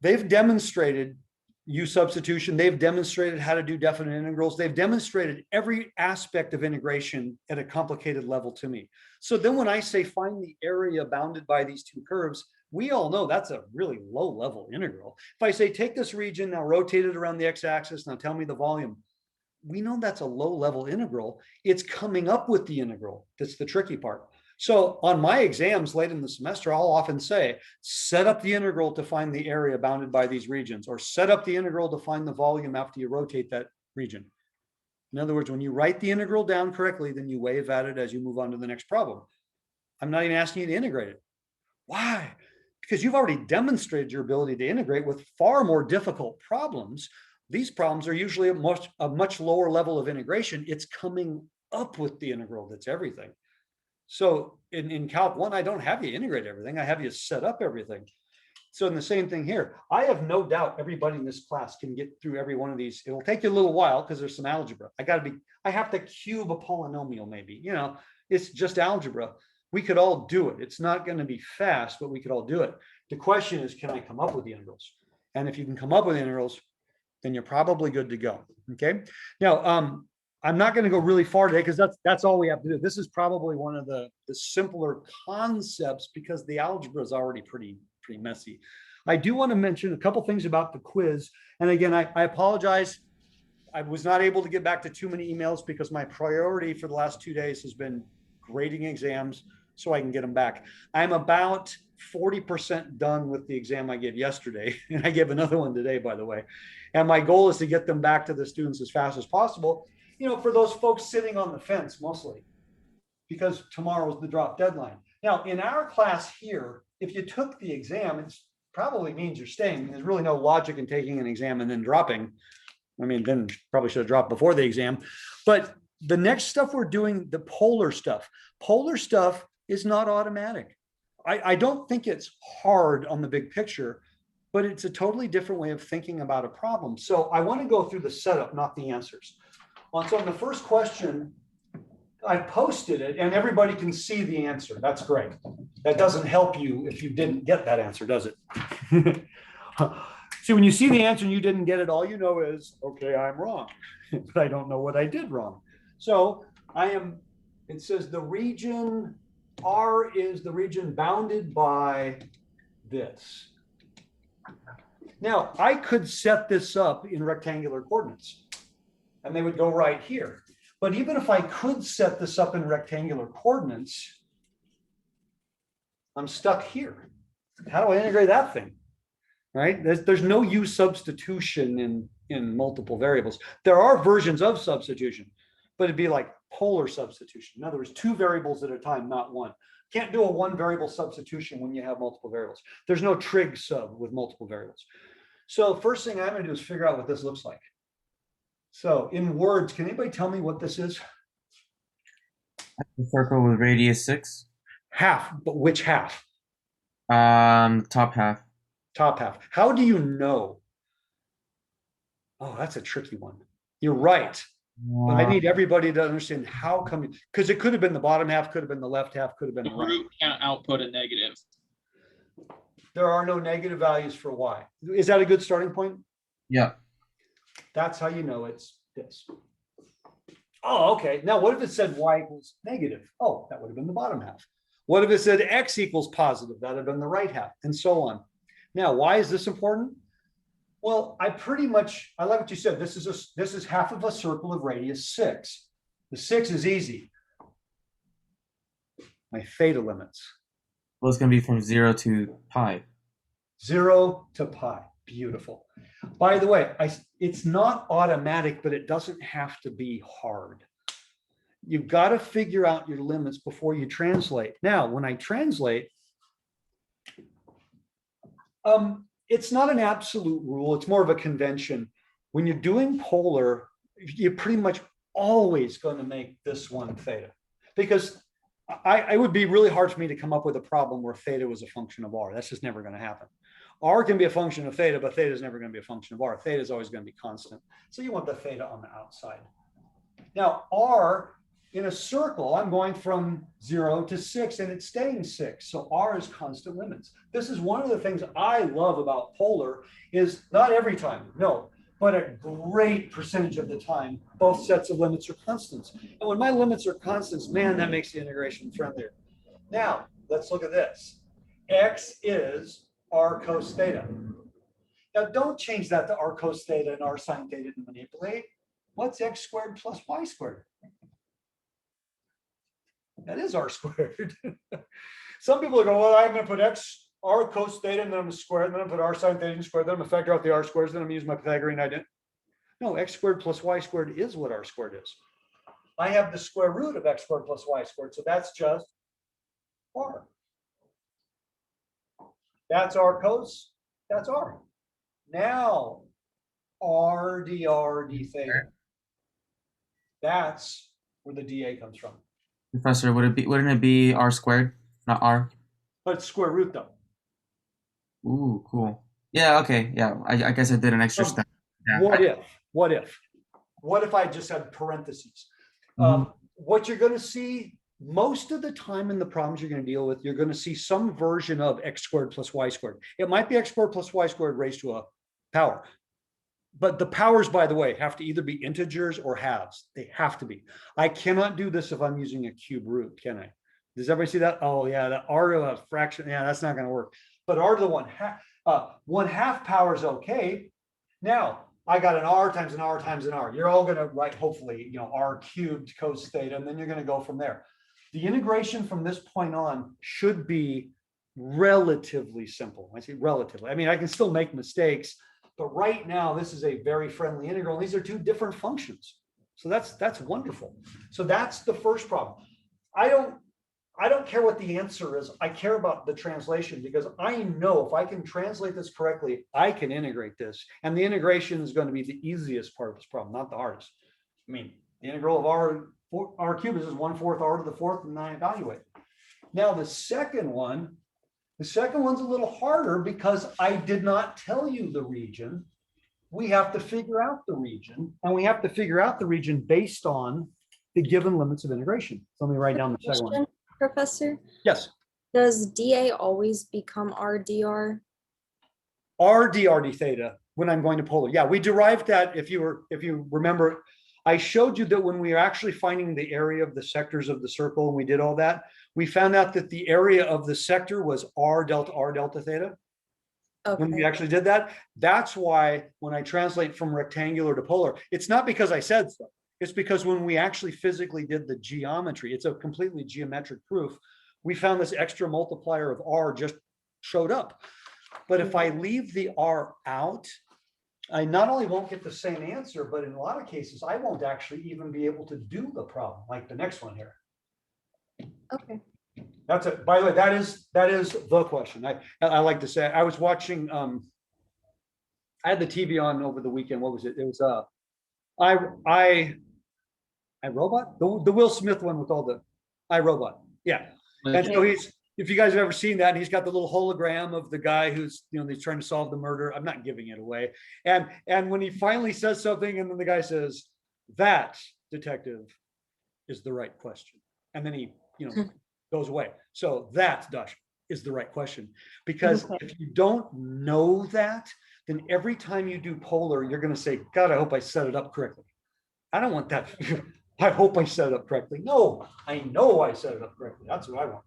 They've demonstrated U substitution. They've demonstrated how to do definite integrals. They've demonstrated every aspect of integration at a complicated level to me. So then when I say find the area bounded by these two curves, we all know that's a really low level integral. If I say, take this region, now rotate it around the x-axis, now tell me the volume. We know that's a low level integral. It's coming up with the integral. That's the tricky part. So on my exams late in the semester, I'll often say, set up the integral to find the area bounded by these regions, or set up the integral to find the volume after you rotate that region. In other words, when you write the integral down correctly, then you wave at it as you move on to the next problem. I'm not even asking you to integrate it. Why? Because you've already demonstrated your ability to integrate with far more difficult problems. These problems are usually a much lower level of integration. It's coming up with the integral that's everything. So in Calc 1, I don't have you integrate everything. I have you set up everything. So in the same thing here, I have no doubt everybody in this class can get through every one of these. It'll take you a little while because there's some algebra. I have to cube a polynomial maybe, it's just algebra. We could all do it. It's not going to be fast, but we could all do it. The question is, can I come up with the integrals? And if you can come up with integrals, then you're probably good to go. Okay. Now, I'm not going to go really far today because that's all we have to do. This is probably one of the simpler concepts because the algebra is already pretty messy. I do want to mention a couple things about the quiz. And again, I apologize. I was not able to get back to too many emails because my priority for the last 2 days has been grading exams so I can get them back. I'm about 40% done with the exam I gave yesterday. And I gave another one today, by the way. And my goal is to get them back to the students as fast as possible. For those folks sitting on the fence mostly, because tomorrow is the drop deadline. Now, in our class here, if you took the exam, it probably means you're staying. There's really no logic in taking an exam and then dropping. Then probably should have dropped before the exam. But the next stuff we're doing, the polar stuff is not automatic. I don't think it's hard on the big picture, but it's a totally different way of thinking about a problem. So I want to go through the setup, not the answers. So on the first question, I posted it and everybody can see the answer. That's great. That doesn't help you if you didn't get that answer, does it? See, when you see the answer and you didn't get it, all you know is, okay, I'm wrong, but I don't know what I did wrong. So it says the region R is the region bounded by this. Now, I could set this up in rectangular coordinates. And they would go right here. But even if I could set this up in rectangular coordinates, I'm stuck here. How do I integrate that thing? Right? There's no U substitution in multiple variables. There are versions of substitution, but it'd be like polar substitution. In other words, 2 variables at a time, not one. Can't do a 1 variable substitution when you have multiple variables. There's no trig sub with multiple variables. So first thing I'm going to do is figure out what this looks like. So in words, can anybody tell me what this is?
A circle with radius 6.
Half, but which half?
Top half.
Top half. How do you know? Oh, that's a tricky one. You're right. But I need everybody to understand how come, because it could have been the bottom half, could have been the left half, could have been
The
the right.
root can't output a negative.
There are no negative values for y. Is that a good starting point?
Yeah.
That's how you know it's this. Oh, okay. Now, what if it said y equals negative? Oh, that would have been the bottom half. What if it said x equals positive? That would have been the right half, and so on. Now, why is this important? Well, I like what you said. This is half of a circle of radius 6. The 6 is easy. My theta limits.
Well, it's going to be from 0 to pi.
0 to pi. Beautiful. By the way, it's not automatic, but it doesn't have to be hard. You've got to figure out your limits before you translate. Now, when I translate, it's not an absolute rule. It's more of a convention. When you're doing polar, you're pretty much always going to make this one theta, because it would be really hard for me to come up with a problem where theta was a function of r. That's just never going to happen. R can be a function of theta, but theta is never going to be a function of r. Theta is always going to be constant. So you want the theta on the outside. Now, r in a circle, I'm going from 0 to 6 and it's staying 6. So r is constant limits. This is one of the things I love about polar is not every time, no, but a great percentage of the time, both sets of limits are constants. And when my limits are constants, man, that makes the integration friendlier. Now, let's look at this. X is r cos theta. Now, don't change that to r cos theta and r sin theta to manipulate. What's x squared plus y squared? That is r squared. Some people go, well, I'm going to put r cos theta and then I'm going to square it, and then I'm going to put r sin theta and square, then I'm going to factor out the r squares, then I'm going to use my Pythagorean identity. No, x squared plus y squared is what r squared is. I have the square root of x squared plus y squared, so that's just r. That's r cos, that's r. Now, r dr d theta. That's where the dA comes from.
Professor, wouldn't it be r squared, not r?
But it's square root though.
Ooh, cool. Yeah, okay, yeah. I guess I did an extra step. Yeah.
What if I just had parentheses?
Mhm.
What you're going to see most of the time in the problems you're going to deal with, you're going to see some version of x squared plus y squared. It might be x squared plus y squared raised to a power. But the powers, by the way, have to either be integers or halves. They have to be. I cannot do this if I'm using a cube root, can I? Does everybody see that? Oh, yeah, the r to a fraction. Yeah, that's not going to work. But r to the 1/2 power is okay. Now, I got an r times an r times an r. You're all going to write, hopefully, r cubed cos theta, and then you're going to go from there. The integration from this point on should be relatively simple. I say relatively. I mean, I can still make mistakes, but right now, this is a very friendly integral. These are two different functions. So that's wonderful. So that's the first problem. I don't care what the answer is. I care about the translation, because I know if I can translate this correctly, I can integrate this. And the integration is going to be the easiest part of this problem, not the hardest. I mean, the integral of r cubed is 1/4 r to the 4th, and I evaluate. Now, the second one's a little harder because I did not tell you the region. We have to figure out the region, and we have to figure out the region based on the given limits of integration. So let me write down the second one.
Question, Professor,
Yes.
does dA always become r dr?
R dr d theta when I'm going to polar. Yeah, we derived that. If you remember, I showed you that when we were actually finding the area of the sectors of the circle and we did all that, we found out that the area of the sector was r delta theta. When we
Okay.
actually did that, that's why when I translate from rectangular to polar, it's not because I said so. It's because when we actually physically did the geometry, it's a completely geometric proof. We found this extra multiplier of r just showed up. But if I leave the r out, I not only won't get the same answer, but in a lot of cases, I won't actually even be able to do the problem, like the next one here.
Okay.
That's it. By the way, that is the question. I like to say, I was watching, I had the TV on over the weekend. What was it? It was I Robot, the Will Smith one with all the I Robot. Yeah. And so if you guys have ever seen that, he's got the little hologram of the guy who's, he's trying to solve the murder. I'm not giving it away. And when he finally says something, and then the guy says, that, detective, is the right question. And then he, goes away. So that, Dash, is the right question. Because if you don't know that, then every time you do polar, you're going to say, God, I hope I set it up correctly. I don't want that. I hope I set it up correctly. No, I know I set it up correctly. That's what I want.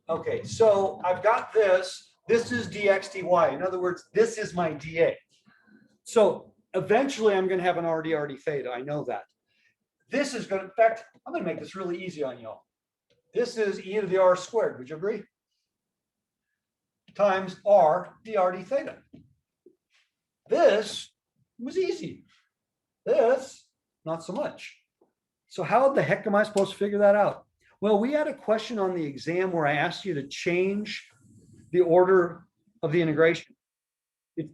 Okay, so I've got this. This is dx dy. In other words, this is my dA. So eventually I'm going to have an r dr d theta. I know that. This is going to, in fact, I'm going to make this really easy on y'all. This is e to the r squared. Would you agree? Times r dr d theta. This was easy. This, not so much. So how the heck am I supposed to figure that out? Well, we had a question on the exam where I asked you to change the order of the integration.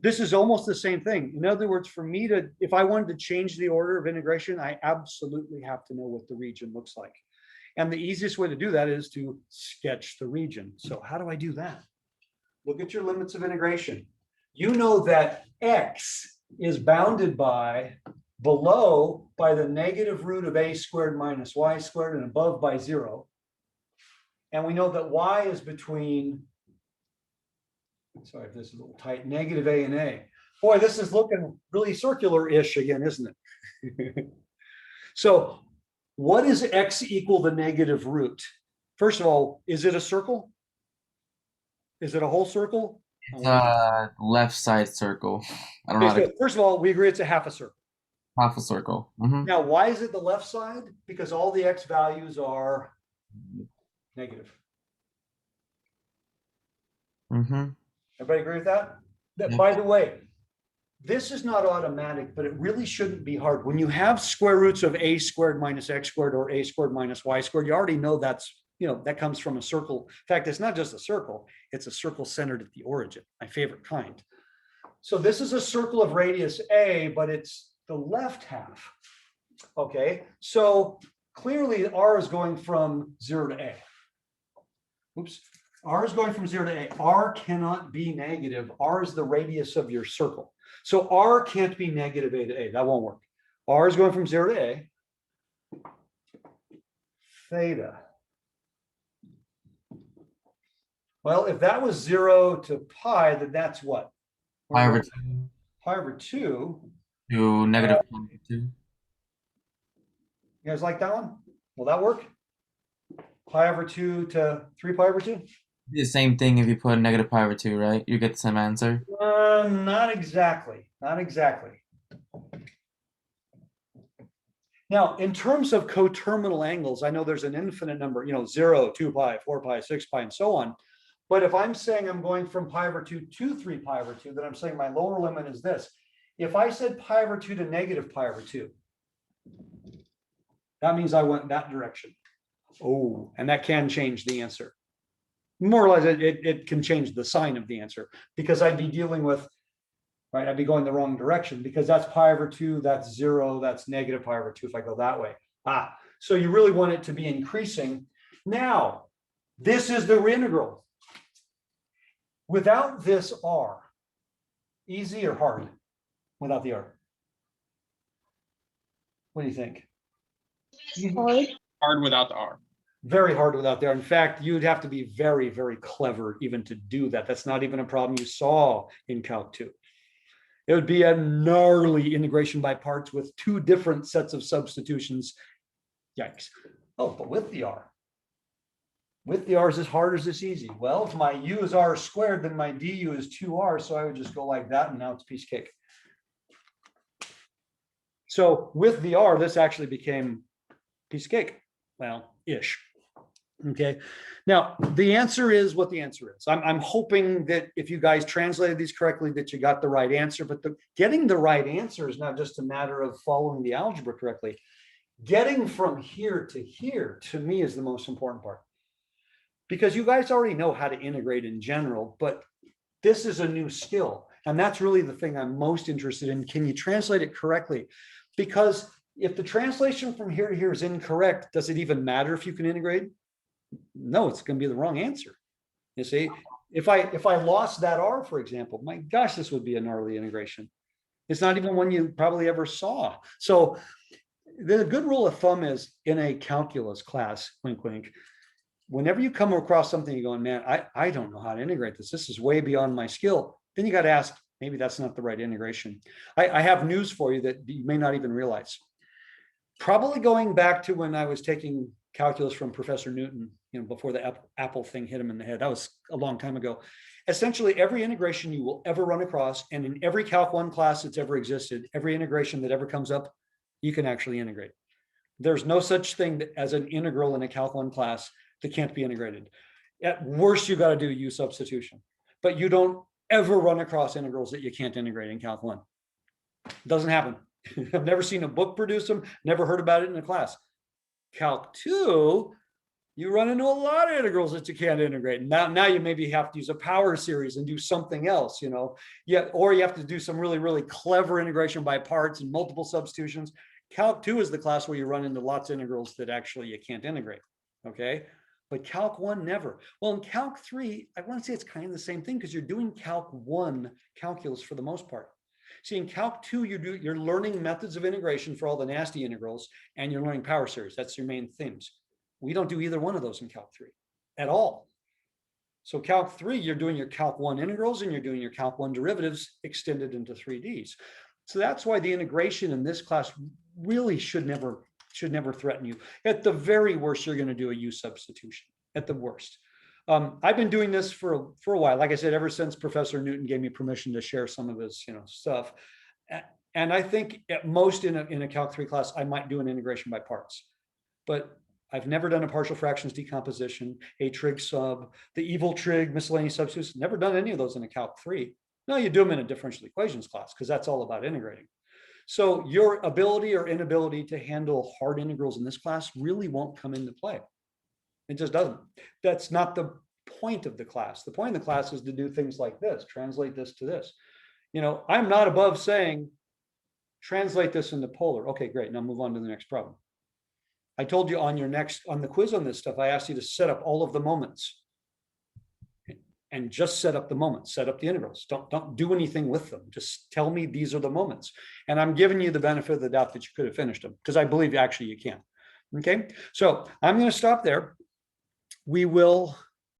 This is almost the same thing. In other words, for me to, if I wanted to change the order of integration, I absolutely have to know what the region looks like. And the easiest way to do that is to sketch the region. So how do I do that? Look at your limits of integration. You know that X is bounded by below by the negative root of a squared minus y squared and above by 0. And we know that y is between, sorry if this is a little tight, negative a and a. Boy, this is looking really circular-ish again, isn't it? So what is x equal the negative root? First of all, is it a circle? Is it a whole circle?
Left side circle. I don't know.
Okay, so first of all, we agree it's a half a circle.
Half a circle. Mm-hmm.
Now, why is it the left side? Because all the x values are negative.
Mm-hmm.
Everybody agree with that?
Yeah.
By the way, this is not automatic, but it really shouldn't be hard. When you have square roots of a squared minus x squared or a squared minus y squared, you already know that's, that comes from a circle. In fact, it's not just a circle, it's a circle centered at the origin, my favorite kind. So this is a circle of radius a, but it's the left half. Okay, so clearly r is going from 0 to a. Oops, r is going from 0 to a. R cannot be negative. R is the radius of your circle. So r can't be negative a to a. That won't work. R is going from 0 to a. Theta. Well, if that was 0 to pi, then that's what?
Pi over 2
Pi over 2.
to negative pi over 2.
You guys like that one? Will that work? Pi over 2 to 3 pi over 2?
The same thing if you put negative pi over 2, right? You get the same answer.
Not exactly. Not exactly. Now, in terms of coterminal angles, I know there's an infinite number, 0, 2 pi, 4 pi, 6 pi, and so on. But if I'm saying I'm going from pi over 2 to 3 pi over 2, then I'm saying my lower limit is this. If I said pi over 2 to negative pi over 2, that means I went that direction. Oh, and that can change the answer. More or less, it can change the sign of the answer because I'd be dealing with, right, I'd be going the wrong direction because that's pi over 2, that's 0, that's negative pi over 2 if I go that way. So you really want it to be increasing. Now, this is the integral. Without this r, easy or hard without the r? What do you think?
Hard.
Hard without the R.
Very hard without there. In fact, you'd have to be very, very clever even to do that. That's not even a problem you saw in Calc 2. It would be a gnarly integration by parts with 2 different sets of substitutions. Yikes. Oh, but with the r. With the r, is this hard or is this easy? Well, if my u is r squared, then my du is 2r. So I would just go like that, and now it's a piece of cake. So with the r, this actually became piece of cake. Well, ish. Okay. Now, the answer is what the answer is. I'm hoping that if you guys translated these correctly, that you got the right answer. But getting the right answer is not just a matter of following the algebra correctly. Getting from here to here, to me, is the most important part. Because you guys already know how to integrate in general, but this is a new skill. And that's really the thing I'm most interested in. Can you translate it correctly? Because if the translation from here to here is incorrect, does it even matter if you can integrate? No, it's going to be the wrong answer. You see, if I lost that r, for example, my gosh, this would be a gnarly integration. It's not even one you probably ever saw. So the good rule of thumb is in a calculus class, wink, wink, whenever you come across something you're going, man, I don't know how to integrate this. This is way beyond my skill. Then you got to ask, maybe that's not the right integration. I have news for you that you may not even realize. Probably going back to when I was taking calculus from Professor Newton, before the apple thing hit him in the head. That was a long time ago. Essentially, every integration you will ever run across, and in every Calc 1 class that's ever existed, every integration that ever comes up, you can actually integrate. There's no such thing as an integral in a Calc 1 class that can't be integrated. At worst, you got to do U substitution, but you don't ever run across integrals that you can't integrate in Calc 1. Doesn't happen. I've never seen a book produce them, never heard about it in a class. Calc 2, you run into a lot of integrals that you can't integrate. Now you maybe have to use a power series and do something else, or you have to do some really, really clever integration by parts and multiple substitutions. Calc 2 is the class where you run into lots of integrals that actually you can't integrate, okay? But Calc 1, never. Well, in Calc 3, I want to say it's kind of the same thing because you're doing Calc 1 calculus for the most part. See, in Calc 2, you're learning methods of integration for all the nasty integrals, and you're learning power series. That's your main themes. We don't do either one of those in Calc 3 at all. So Calc 3, you're doing your Calc 1 integrals and you're doing your Calc 1 derivatives extended into 3Ds. So that's why the integration in this class really should never threaten you. At the very worst, you're going to do a U substitution, at the worst. I've been doing this for a while. Like I said, ever since Professor Newton gave me permission to share some of his stuff. And I think at most in a Calc 3 class, I might do an integration by parts. But I've never done a partial fractions decomposition, a trig sub, the evil trig, miscellaneous substitutes. Never done any of those in a Calc 3. No, you do them in a differential equations class because that's all about integrating. So your ability or inability to handle hard integrals in this class really won't come into play. It just doesn't. That's not the point of the class. The point of the class is to do things like this, translate this to this. I'm not above saying, translate this into polar. Okay, great. Now move on to the next problem. I told you on the quiz on this stuff, I asked you to set up all of the moments and just set up the moments, set up the integrals. Don't do anything with them. Just tell me these are the moments. And I'm giving you the benefit of the doubt that you could have finished them because I believe actually you can. Okay, so I'm going to stop there. We will